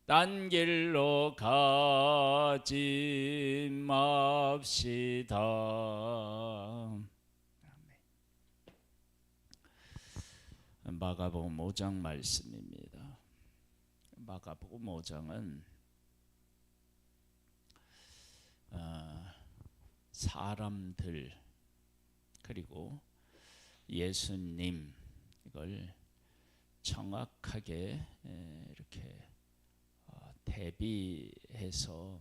딴 길로 가지 맙시다. 마가복음 5장 말씀입니다. 마가복음 5장은 사람들 그리고 예수님 이걸 정확하게 이렇게 대비해서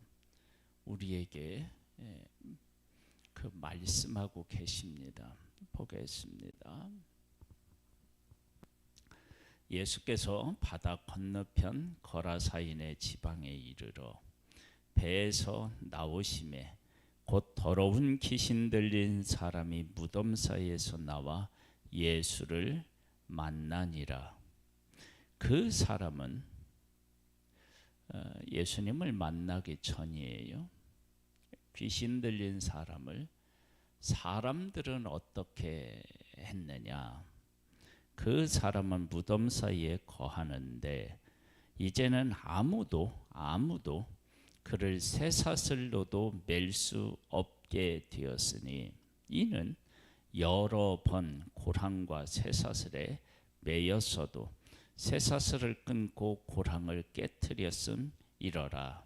우리에게 그 말씀하고 계십니다. 보겠습니다. 예수께서 바다 건너편 거라사인의 지방에 이르러 배에서 나오심에 곧 더러운 귀신 들린 사람이 무덤 사이에서 나와 예수를 만나니라. 그 사람은 예수님을 만나기 전이에요. 귀신 들린 사람들은 어떻게 했느냐? 그 사람은 무덤 사이에 거하는데 이제는 아무도 그를 쇠사슬로도 맬 수 없게 되었으니 이는 여러 번 고랑과 쇠사슬에 매였어도 쇠사슬을 끊고 고랑을 깨뜨렸음이러라.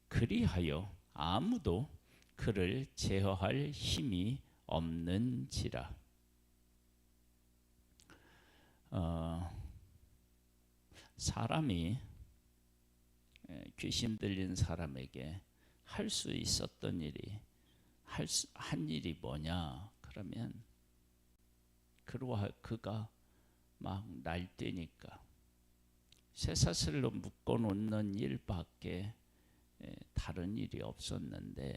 그리하여 아무도 그를 제어할 힘이 없는지라. 사람이 귀신 들린 사람에게 할 수 있었던 일이 한 일이 뭐냐? 그러면 그가 막 날뛰니까 쇠사슬로 묶어 놓는 일밖에 다른 일이 없었는데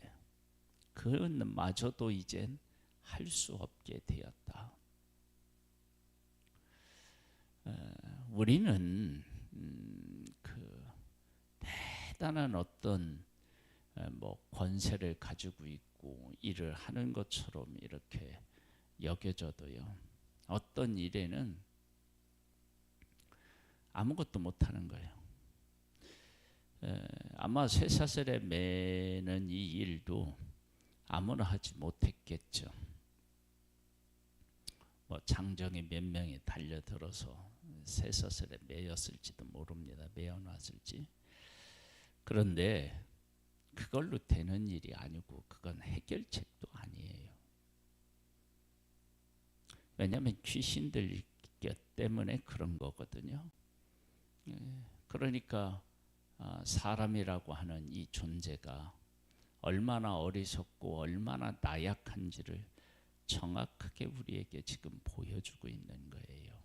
그는 마저도 이젠 할 수 없게 되었다. 우리는 그 대단한 어떤 권세를 가지고 있고 일을 하는 것처럼 이렇게 여겨져도요, 어떤 일에는 아무것도 못하는 거예요. 아마 쇠사슬에 매는 이 일도 아무나 하지 못했겠죠. 장정이 몇 명이 달려들어서 쇠사슬에 매였을지도 모릅니다. 매어놨을지. 그런데 그걸로 되는 일이 아니고 그건 해결책도 아니에요. 왜냐하면 귀신들 때문에 그런 거거든요. 그러니까 사람이라고 하는 이 존재가 얼마나 어리석고 얼마나 나약한지를 정확하게 우리에게 지금 보여주고 있는 거예요.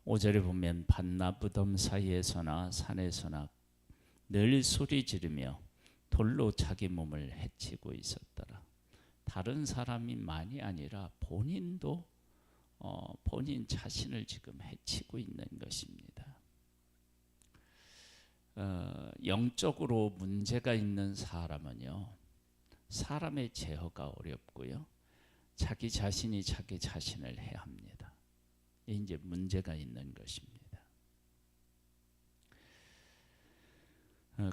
5절에 보면 밭나무덤 사이에서나 산에서나 늘 소리 지르며 돌로 자기 몸을 해치고 있었더라. 다른 사람이만이 아니라 본인도 본인 자신을 지금 해치고 있는 것입니다. 영적으로 문제가 있는 사람은요, 사람의 제어가 어렵고요, 자기 자신이 자기 자신을 해야 합니다. 이제 문제가 있는 것입니다.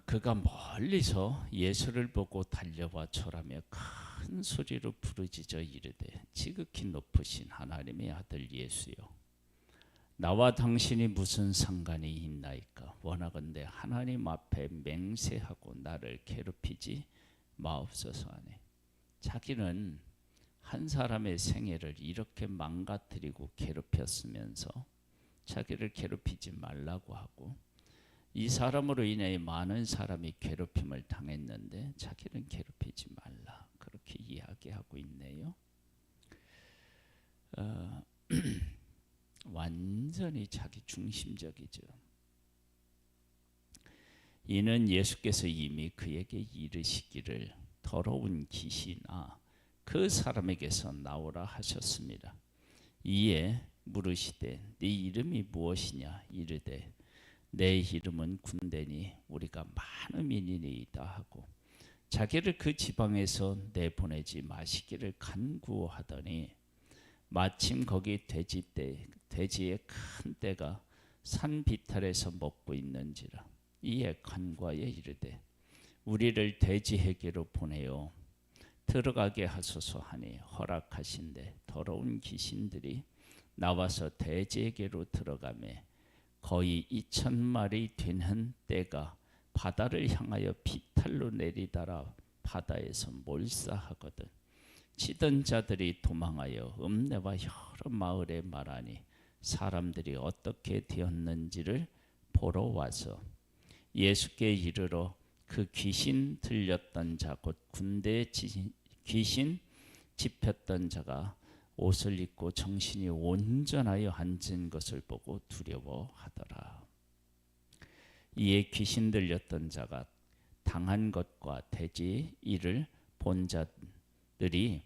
그가 멀리서 예수를 보고 달려와 절하며 큰 소리로 부르짖어 이르되 지극히 높으신 하나님의 아들 예수여, 나와 당신이 무슨 상관이 있나이까? 원하건대 하나님 앞에 맹세하고 나를 괴롭히지 마옵소서 하네. 자기는 한 사람의 생애를 이렇게 망가뜨리고 괴롭혔으면서 자기를 괴롭히지 말라고 하고, 이 사람으로 인해 많은 사람이 괴롭힘을 당했는데 자기는 괴롭히지 말라, 그렇게 이야기하고 있네요. 완전히 자기 중심적이죠. 이는 예수께서 이미 그에게 이르시기를 더러운 귀신아 그 사람에게서 나오라 하셨습니다. 이에 물으시되 네 이름이 무엇이냐? 이르되 내 이름은 군대니 우리가 많은 민이니이다 하고 자기를 그 지방에서 내보내지 마시기를 간구하더니 마침 거기 돼지의 큰 떼가 산 비탈에서 먹고 있는지라. 이에 간과에 이르되 우리를 돼지에게로 보내어 들어가게 하소서 하니 허락하신대 더러운 귀신들이 나와서 돼지에게로 들어가매 거의 2,000마리 되는 떼가 바다를 향하여 비탈로 내리다라 바다에서 몰사하거든. 치던 자들이 도망하여 읍내와 여러 마을에 말하니 사람들이 어떻게 되었는지를 보러 와서 예수께 이르러 그 귀신 들렸던 자 곧 군대에 귀신 집혔던 자가 옷을 입고 정신이 온전하여 앉은 것을 보고 두려워하더라. 이에 귀신 들렸던 자가 당한 것과 돼지 일을 본 자들이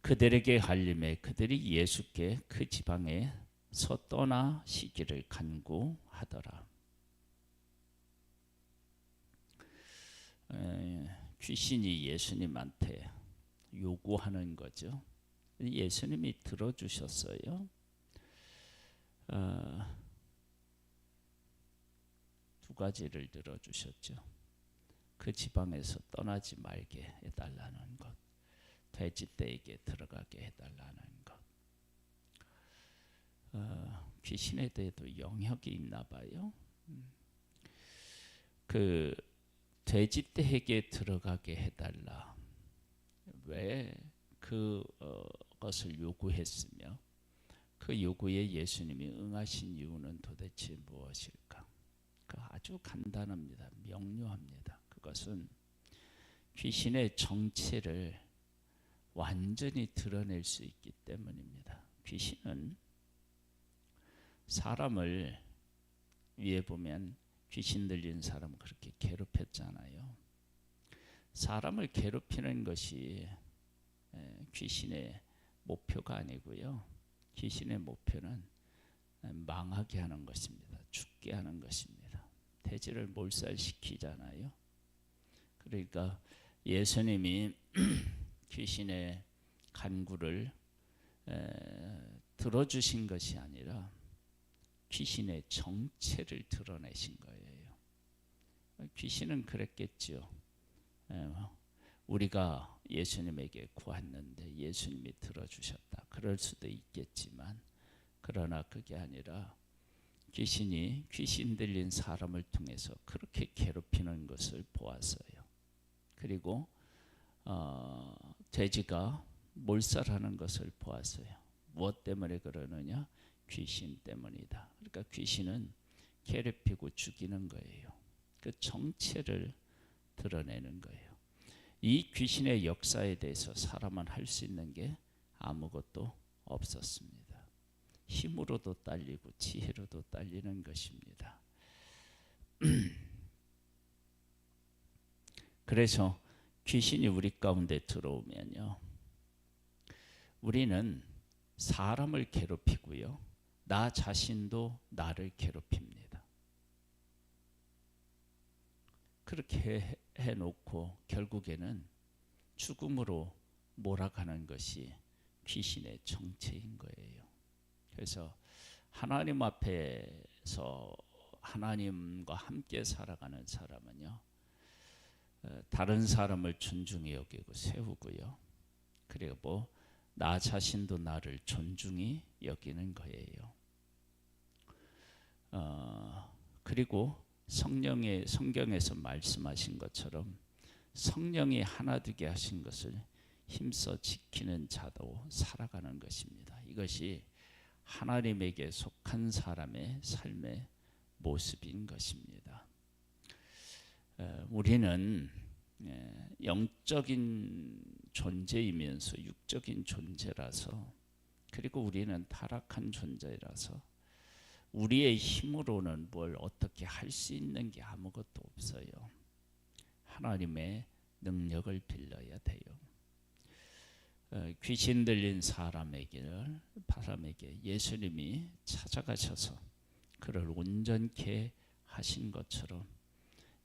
그들에게 알림해 그들이 예수께 그 지방에서 떠나시기를 간구하더라. 귀신이 예수님한테 요구하는 거죠. 예수님이 들어주셨어요. 두 가지를 들어주셨죠. 그 지방에서 떠나지 말게 해달라는 것, 돼지떼에게 들어가게 해달라는 것. 귀신에 대해도 영역이 있나 봐요. 그 돼지떼에게 들어가게 해달라. 왜 그것을 요구했으며 그 요구에 예수님이 응하신 이유는 도대체 무엇일까? 아주 간단합니다. 명료합니다. 그것은 귀신의 정체를 완전히 드러낼 수 있기 때문입니다. 귀신은 사람을 위에 보면 귀신 들린 사람 그렇게 괴롭혔잖아요. 사람을 괴롭히는 것이 귀신의 목표가 아니고요. 귀신의 목표는 망하게 하는 것입니다. 죽게 하는 것입니다. 돼지를 몰살시키잖아요. 그러니까 예수님이 귀신의 간구를 들어주신 것이 아니라 귀신의 정체를 드러내신 거예요. 귀신은 그랬겠죠. 우리가 예수님에게 구했는데 예수님이 들어주셨다. 그럴 수도 있겠지만 그러나 그게 아니라 귀신이 귀신 들린 사람을 통해서 그렇게 괴롭히는 것을 보았어요. 그리고 돼지가 몰살하는 것을 보았어요. 무엇 때문에 그러느냐? 귀신 때문이다. 그러니까 귀신은 괴롭히고 죽이는 거예요. 그 정체를 드러내는 거예요. 이 귀신의 역사에 대해서 사람은 할 수 있는 게 아무것도 없었습니다. 힘으로도 딸리고 지혜로도 딸리는 것입니다. 그래서 귀신이 우리 가운데 들어오면요, 우리는 사람을 괴롭히고요, 나 자신도 나를 괴롭힙니다. 그렇게 해놓고 결국에는 죽음으로 몰아가는 것이 귀신의 정체인 거예요. 그래서 하나님 앞에서 하나님과 함께 살아가는 사람은요, 다른 사람을 존중히 여기고 세우고요, 그리고 나 자신도 나를 존중히 여기는 거예요. 그리고 성경에서 말씀하신 것처럼 성령이 하나 되게 하신 것을 힘써 지키는 자도 살아가는 것입니다. 이것이 하나님에게 속한 사람의 삶의 모습인 것입니다. 우리는 영적인 존재이면서 육적인 존재라서, 그리고 우리는 타락한 존재라서 우리의 힘으로는 뭘 어떻게 할 수 있는 게 아무것도 없어요. 하나님의 능력을 빌려야 돼요. 귀신 들린 사람에게 예수님이 찾아가셔서 그를 온전케 하신 것처럼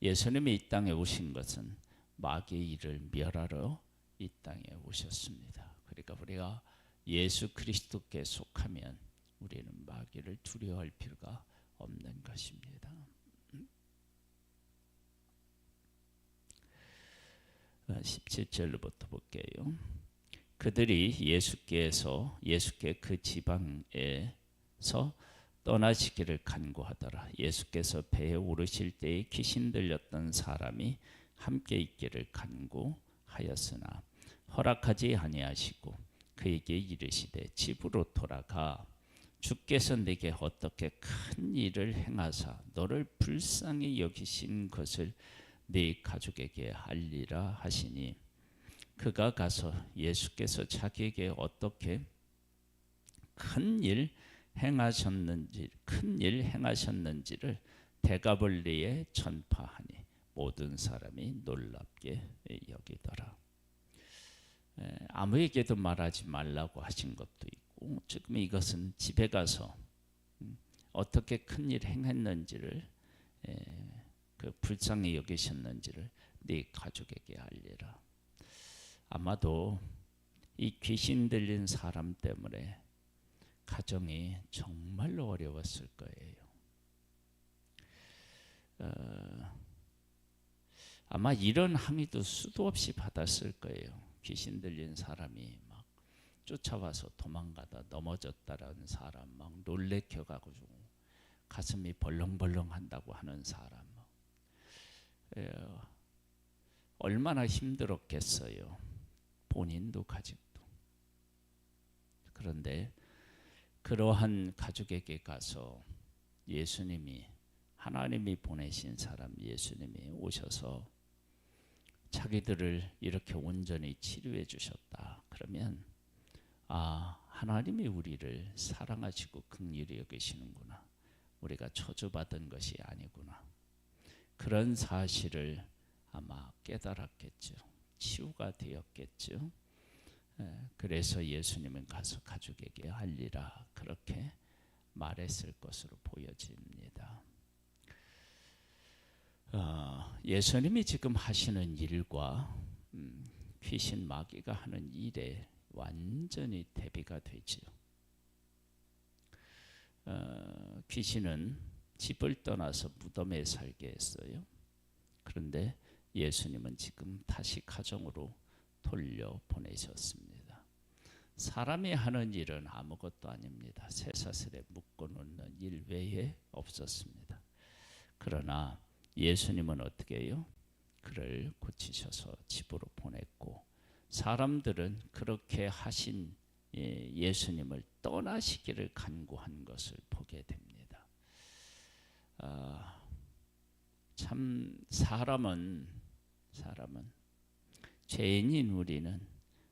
예수님이 이 땅에 오신 것은 마귀의 일을 멸하러 이 땅에 오셨습니다. 그러니까 우리가 예수 그리스도께 속하면 우리는 마귀를 두려워할 필요가 17절부터 볼게요. 그들이 예수께 그 지방에서 떠나시기를 간구하더라. 예수께서 배에 오르실 때에 귀신 들렸던 사람이 함께 있기를 간구하였으나 허락하지 아니하시고 그에게 이르시되 집으로 돌아가 주께서 내게 어떻게 큰 일을 행하사 너를 불쌍히 여기신 것을 네 가족에게 알리라 하시니 그가 가서 예수께서 자기에게 어떻게 큰 일 행하셨는지를 데가볼리에 전파하니 모든 사람이 놀랍게 여기더라. 아무에게도 말하지 말라고 하신 것도 있고, 지금 이것은 집에 가서 어떻게 큰 일 행했는지를 그 불쌍히 여기셨는지를 네 가족에게 알리라. 아마도 이 귀신 들린 사람 때문에 가정이 정말로 어려웠을 거예요. 아마 이런 항의도 수도 없이 받았을 거예요. 귀신 들린 사람이 막 쫓아와서 도망가다 넘어졌다라는 사람, 막 놀래켜가지고 가슴이 벌렁벌렁 한다고 하는 사람, 얼마나 힘들었겠어요. 본인도 가족도. 그런데 그러한 가족에게 가서 예수님이, 하나님이 보내신 사람 예수님이 오셔서 자기들을 이렇게 온전히 치료해 주셨다. 그러면 하나님이 우리를 사랑하시고 긍휼히 여기시는구나. 우리가 저주받은 것이 아니구나. 그런 사실을 아마 깨달았겠죠. 치유가 되었겠죠. 그래서 예수님은 가서 가족에게 알리라 그렇게 말했을 것으로 보여집니다. 예수님이 지금 하시는 일과 귀신 마귀가 하는 일에 완전히 대비가 되죠. 귀신은 집을 떠나서 무덤에 살게 했어요. 그런데 예수님은 지금 다시 가정으로 돌려보내셨습니다. 사람이 하는 일은 아무것도 아닙니다. 쇠사슬에 묶어놓는 일 외에 없었습니다. 그러나 예수님은 어떻게 해요? 그를 고치셔서 집으로 보냈고, 사람들은 그렇게 하신 예수님을 떠나시기를 간구한 것을 보게 됩니다. 참 사람은 죄인인 우리는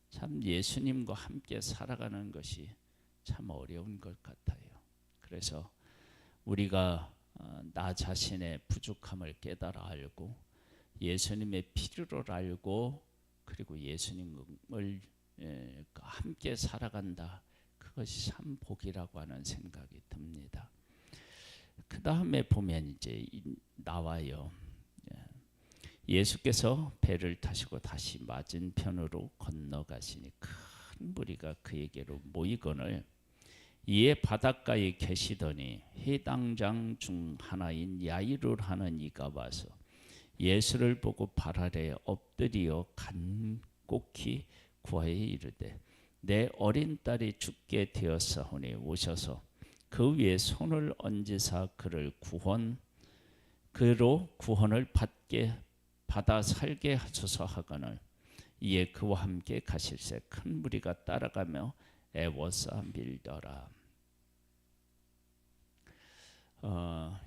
참 예수님과 함께 살아가는 것이 참 어려운 것 같아요. 그래서 우리가 나 자신의 부족함을 깨달아 알고 예수님의 필요를 알고 그리고 예수님을 함께 살아간다. 그것이 참 복이라고 하는 생각이 듭니다. 그 다음에 보면 이제 나와요. 예수께서 배를 타시고 다시 맞은편으로 건너가시니 큰 무리가 그에게로 모이거늘 이에 바닷가에 계시더니 해당장 중 하나인 야이루라는 이가 와서 예수를 보고 발 아래 엎드려 간곡히 구하여 이르되 내 어린 딸이 죽게 되었사오니 오셔서 그 위에 손을 얹으사 그로 구원을 받아 살게 하소서 하거늘 이에 그와 함께 가실새 큰 무리가 따라가며 애워싸 밀더라.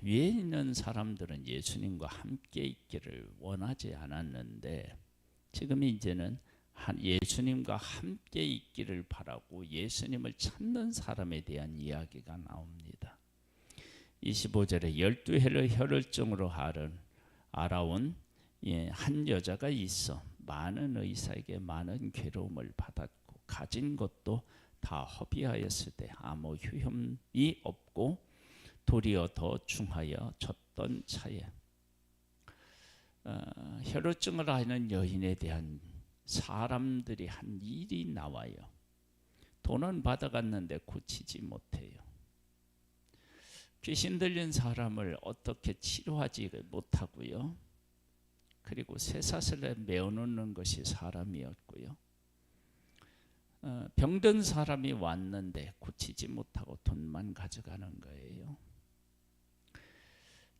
위에 있는 사람들은 예수님과 함께 있기를 원하지 않았는데 지금 이제는 예수님과 함께 있기를 바라고 예수님을 찾는 사람에 대한 이야기가 나옵니다. 25절에 12해를 혈혈증으로 알아온 한 여자가 있어 많은 의사에게 많은 괴로움을 받았고 가진 것도 다 허비하였을 때 아무 효험이 없고 도리어 더 중하여 졌던 차에 혈혈증을 앓는 여인에 대한 사람들이 한 일이 나와요. 돈은 받아갔는데 고치지 못해요. 귀신 들린 사람을 어떻게 치료하지 못하고요. 그리고 쇠사슬에 메어놓는 것이 사람이었고요. 병든 사람이 왔는데 고치지 못하고 돈만 가져가는 거예요.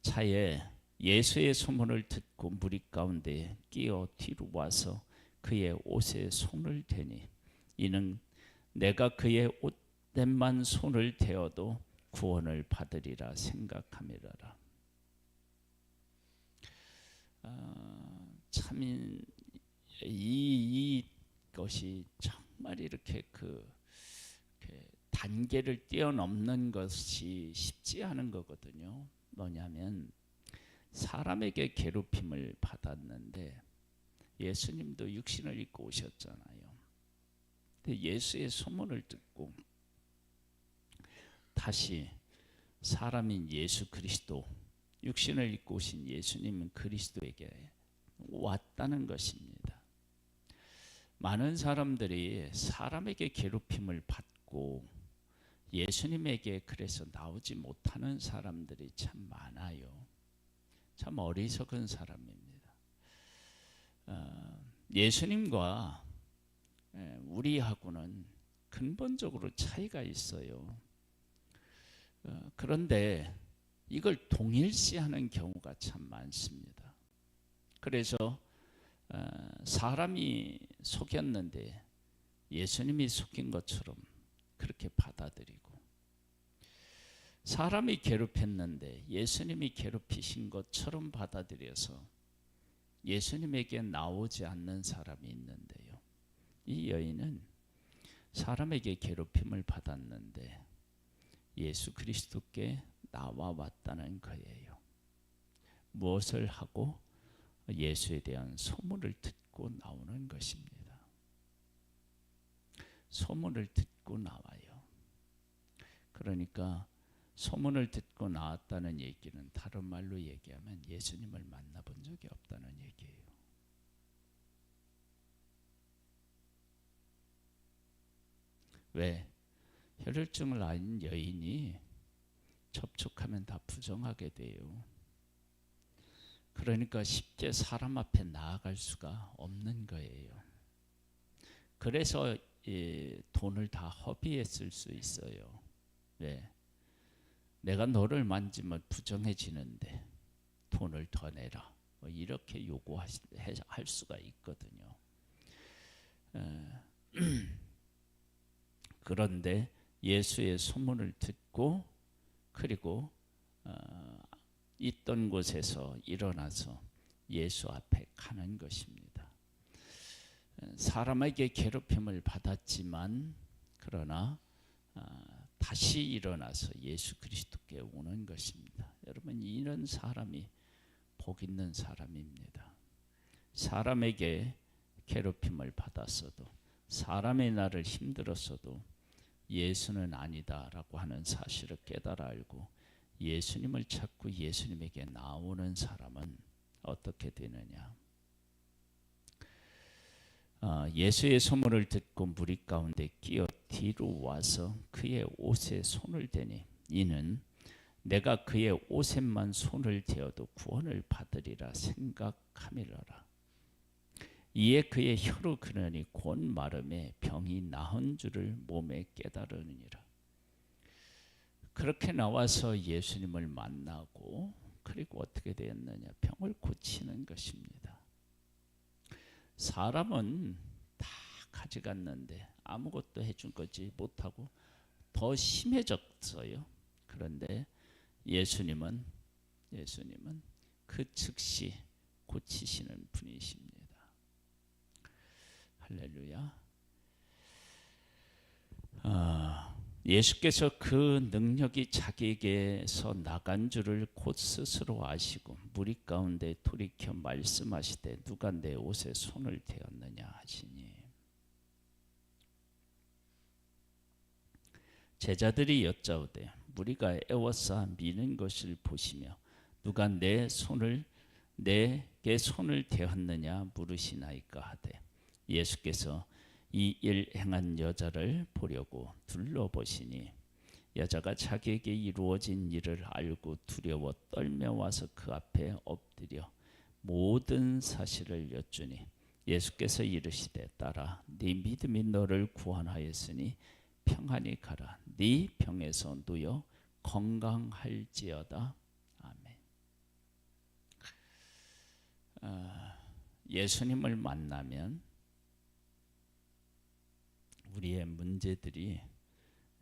차에 예수의 소문을 듣고 무리 가운데 끼어 뒤로 와서 그의 옷에 손을 대니 이는 내가 그의 옷에만 손을 대어도 구원을 받으리라 생각함이라. 참 이것이 정말 이렇게 단계를 뛰어넘는 것이 쉽지 않은 거거든요. 뭐냐면 사람에게 괴롭힘을 받았는데 예수님도 육신을 입고 오셨잖아요. 근데 예수의 소문을 듣고 다시 사람인 예수 그리스도, 육신을 입고 오신 예수님은 그리스도에게 왔다는 것입니다. 많은 사람들이 사람에게 괴롭힘을 받고 예수님에게 그래서 나오지 못하는 사람들이 참 많아요. 참 어리석은 사람입니다. 예수님과 우리하고는 근본적으로 차이가 있어요. 그런데 이걸 동일시하는 경우가 참 많습니다. 그래서 사람이 속였는데 예수님이 속인 것처럼 그렇게 받아들이고, 사람이 괴롭혔는데 예수님이 괴롭히신 것처럼 받아들여서 예수님에게 나오지 않는 사람이 있는데요. 이 여인은 사람에게 괴롭힘을 받았는데 예수 그리스도께 나와 왔다는 거예요. 무엇을 하고? 예수에 대한 소문을 듣고 나오는 것입니다. 소문을 듣고 나와요. 그러니까 소문을 듣고 나왔다는 얘기는 다른 말로 얘기하면 예수님을 만나본 적이 없다는 얘기예요. 왜? 혈혈증을 앓은 여인이 접촉하면 다 부정하게 돼요. 그러니까 쉽게 사람 앞에 나아갈 수가 없는 거예요. 그래서 돈을 다 허비에 쓸 수 있어요. 왜? 내가 너를 만지면 부정해지는데 돈을 더 내라. 뭐 이렇게 요구할 수가 있거든요. 그런데 예수의 소문을 듣고 그리고 있던 곳에서 일어나서 예수 앞에 가는 것입니다. 사람에게 괴롭힘을 받았지만 그러나 다시 일어나서 예수 그리스도께 오는 것입니다. 여러분, 이런 사람이 복 있는 사람입니다. 사람에게 괴롭힘을 받았어도, 사람의 나를 힘들었어도 예수는 아니다라고 하는 사실을 깨달아 알고 예수님을 찾고 예수님에게 나오는 사람은 어떻게 되느냐? 예수의 소문을 듣고 무리 가운데 끼어 뒤로 와서 그의 옷에 손을 대니 이는 내가 그의 옷에만 손을 대어도 구원을 받으리라 생각함이라. 이에 그의 혀로 그러니 곧 마름에 병이 나은 줄을 몸에 깨달으니라. 그렇게 나와서 예수님을 만나고 그리고 어떻게 되었느냐? 병을 고치는 것입니다. 사람은 다 가져갔는데 아무것도 해준 거지 못하고 더 심해졌어요. 그런데 예수님은 그 즉시 고치시는 분이십니다. 할렐루야. 예수께서 그 능력이 자기에게서 나간 줄을 곧 스스로 아시고 무리 가운데 돌이켜 말씀하시되 누가 내 옷에 손을 대었느냐 하시니, 제자들이 여짜오되 무리가 애워싸 미는 것을 보시며 누가 내게 손을 대었느냐 물으시나이까 하되 예수께서 이 일 행한 여자를 보려고 둘러보시니 여자가 자기에게 이루어진 일을 알고 두려워 떨며 와서 그 앞에 엎드려 모든 사실을 여쭈니 예수께서 이르시되 딸아 네 믿음이 너를 구원하였으니 평안히 가라. 네 병에서 누여 건강할지어다. 아멘. 예수님을 만나면 우리의 문제들이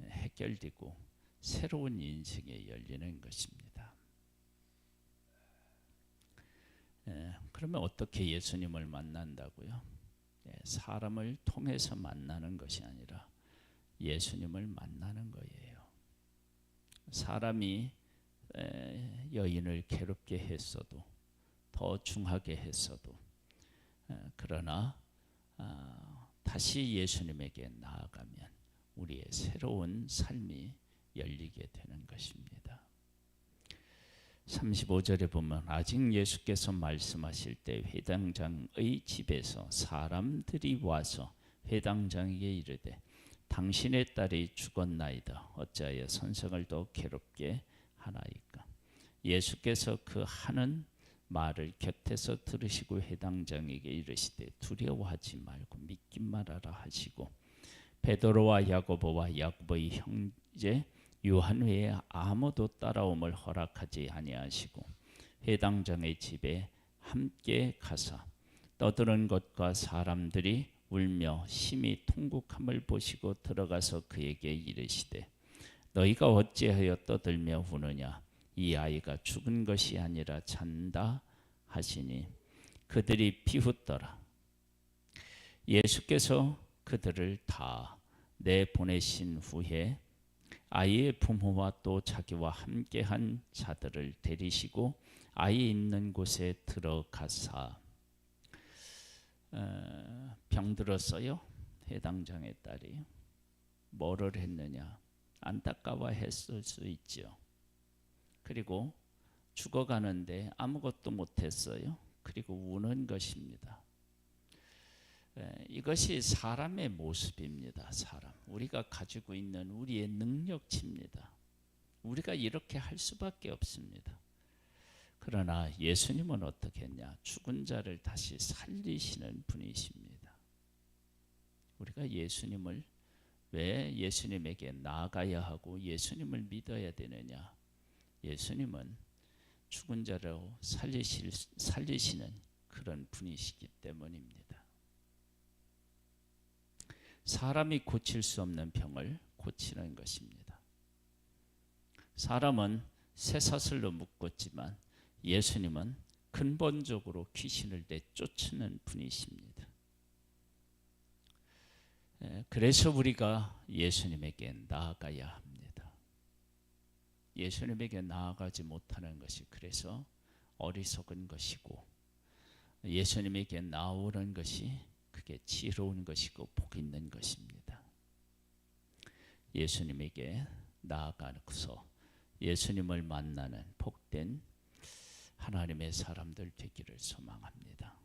해결되고 새로운 인생이 열리는 것입니다. 그러면 어떻게 예수님을 만난다고요? 사람을 통해서 만나는 것이 아니라 예수님을 만나는 거예요. 사람이 여인을 괴롭게 했어도 더 중하게 했어도 그러나 다시 예수님에게 나아가면 우리의 새로운 삶이 열리게 되는 것입니다. 35절에 보면 아직 예수께서 말씀하실 때 회당장의 집에서 사람들이 와서 회당장에게 이르되 당신의 딸이 죽었나이다. 어찌하여 선생을 더 괴롭게 하나이까. 예수께서 그 하는 말을 곁에서 들으시고 회당장에게 이르시되 두려워하지 말고 믿기만 하라 하시고 베드로와 야고보와 야고보의 형제 요한 외에 아무도 따라옴을 허락하지 아니하시고 회당장의 집에 함께 가사 떠드는 것과 사람들이 울며 심히 통곡함을 보시고 들어가서 그에게 이르시되 너희가 어찌하여 떠들며 우느냐. 이 아이가 죽은 것이 아니라 잔다 하시니 그들이 비웃더라. 예수께서 그들을 다 내보내신 후에 아이의 부모와 또 자기와 함께한 자들을 데리시고 아이 있는 곳에 들어가사 병들었어요. 해당장의 딸이 뭐를 했느냐. 안타까워했을 수 있죠. 그리고 죽어가는데 아무것도 못했어요. 그리고 우는 것입니다. 이것이 사람의 모습입니다. 사람. 우리가 가지고 있는 우리의 능력치입니다. 우리가 이렇게 할 수밖에 없습니다. 그러나 예수님은 어떻게 했냐? 죽은 자를 다시 살리시는 분이십니다. 우리가 예수님을 왜 예수님에게 나아가야 하고 예수님을 믿어야 되느냐? 예수님은 죽은 자를 살리시는 그런 분이시기 때문입니다. 사람이 고칠 수 없는 병을 고치는 것입니다. 사람은 쇠사슬로 묶었지만 예수님은 근본적으로 귀신을 내쫓는 분이십니다. 그래서 우리가 예수님에게 나아가야 합니다. 예수님에게 나아가지 못하는 것이 그래서 어리석은 것이고 예수님에게 나오는 것이 그게 지혜로운 것이고 복 있는 것입니다. 예수님에게 나아가서 예수님을 만나는 복된 하나님의 사람들 되기를 소망합니다.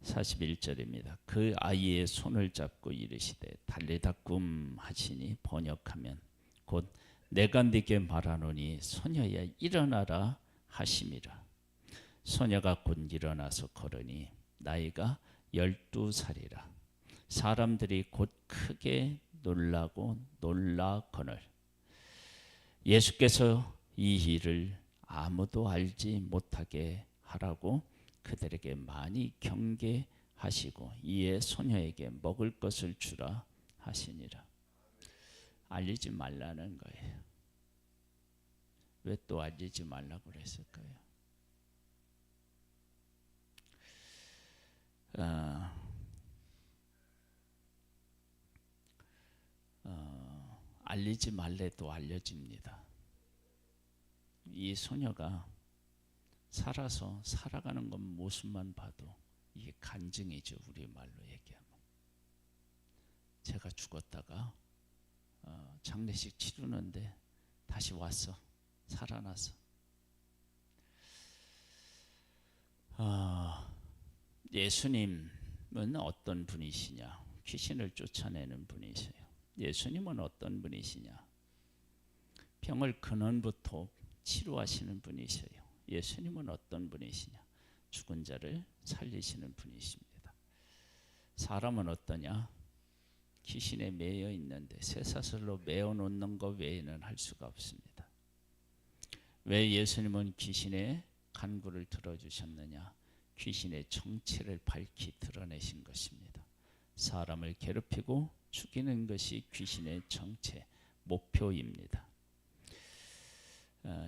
41절입니다. 그 아이의 손을 잡고 이르시되 달리다꿈 하시니 번역하면 곧 내가 네게 말하노니 소녀야 일어나라 하심이라. 소녀가 곧 일어나서 걸으니 나이가 12살이라. 사람들이 곧 크게 놀라고 놀라거늘 예수께서 이 일을 아무도 알지 못하게 하라고 그들에게 많이 경계하시고 이에 소녀에게 먹을 것을 주라 하시니라. 알리지 말라는 거예요. 왜 또 알리지 말라고 그랬을까요? 알리지 말래도 알려집니다. 이 소녀가 살아가는 것 모습만 봐도 이게 간증이죠. 우리 말로 얘기하면. 제가 죽었다가 장례식 치르는데 다시 왔어. 살아나서. 예수님은 어떤 분이시냐? 귀신을 쫓아내는 분이세요. 예수님은 어떤 분이시냐? 병을 근원부터 치료하시는 분이셔요. 예수님은 어떤 분이시냐? 죽은 자를 살리시는 분이십니다. 사람은 어떠냐? 귀신에 매여 있는데 쇠사슬로 매어 놓는 것 외에는 할 수가 없습니다. 왜 예수님은 귀신의 간구를 들어주셨느냐? 귀신의 정체를 밝히 드러내신 것입니다. 사람을 괴롭히고 죽이는 것이 귀신의 정체, 목표입니다.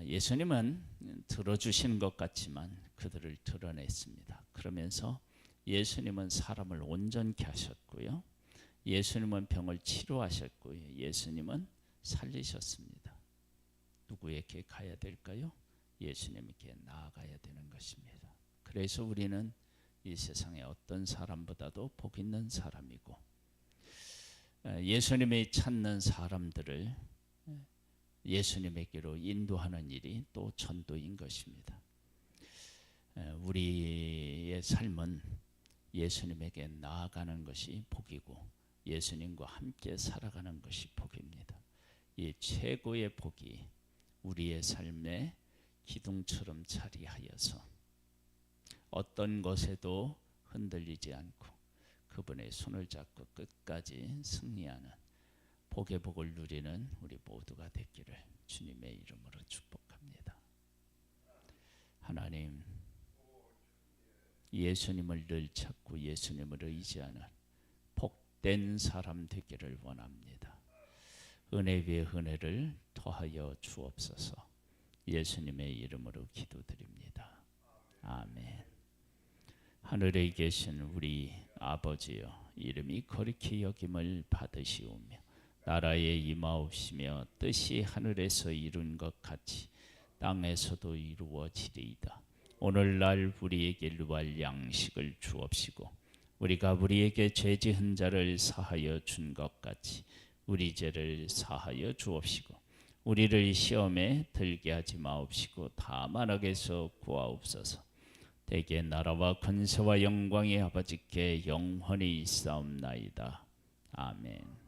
예수님은 들어주시는 것 같지만 그들을 드러냈습니다. 그러면서 예수님은 사람을 온전케 하셨고요. 예수님은 병을 치료하셨고요. 예수님은 살리셨습니다. 누구에게 가야 될까요? 예수님께 나아가야 되는 것입니다. 그래서 우리는 이 세상의 어떤 사람보다도 복 있는 사람이고, 예수님이 찾는 사람들을 예수님에게로 인도하는 일이 또 전도인 것입니다. 우리의 삶은 예수님에게 나아가는 것이 복이고 예수님과 함께 살아가는 것이 복입니다. 이 최고의 복이 우리의 삶에 기둥처럼 자리하여서 어떤 것에도 흔들리지 않고 그분의 손을 잡고 끝까지 승리하는 복의 복을 누리는 우리 모두가 됐기를 주님의 이름으로 축복합니다. 하나님, 예수님을 늘 찾고 예수님을 의지하는 복된 사람 되기를 원합니다. 은혜 위에 은혜를 더하여 주옵소서. 예수님의 이름으로 기도드립니다. 아멘. 하늘에 계신 우리 아버지여, 이름이 거룩히 여김을 받으시오며 나라에 임하옵시며 뜻이 하늘에서 이룬 것 같이 땅에서도 이루어지리이다. 오늘날 우리에게 일용할 양식을 주옵시고 우리가 우리에게 죄 지은 자를 사하여 준 것 같이 우리 죄를 사하여 주옵시고 우리를 시험에 들게 하지 마옵시고 다만 악에서 구하옵소서. 대개 나라와 권세와 영광이 아버지께 영원히 있사옵나이다. 아멘.